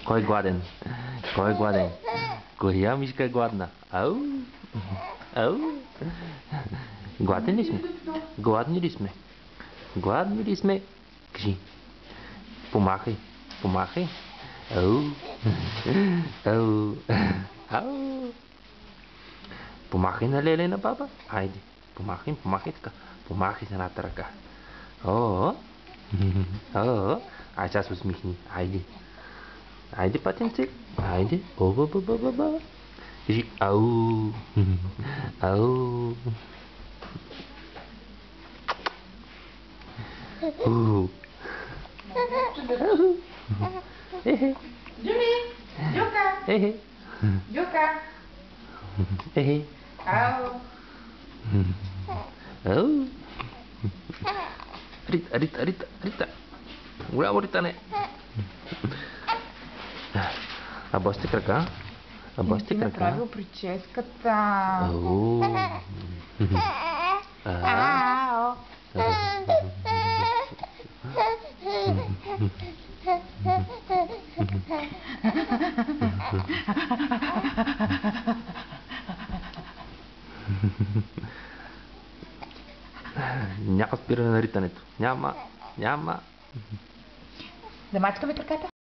Кой е гладен? Кой е гладен? Коя мишка е гладна? Ау! Ау! Гладни ли сме? Гладни ли сме? Гладни ли сме? Кажи. Помахай. Помахай. Ау! Ау! Ау! Помахай на леле на баба. Айде. Помахай, помахай така. Помахай с едната ръка. О! О! Ай, сега се усмихни. Айде. Айде, патенце. Айде. Оба. Кажи ау. Ау. Juni, Joka, Joka, au. Ау. Рита. Голямо ритане. А босте крака? А Не босте си крака? направил прическата. Ау. Ау. Няма спиране на ритането. Няма. Да мачкаме краката?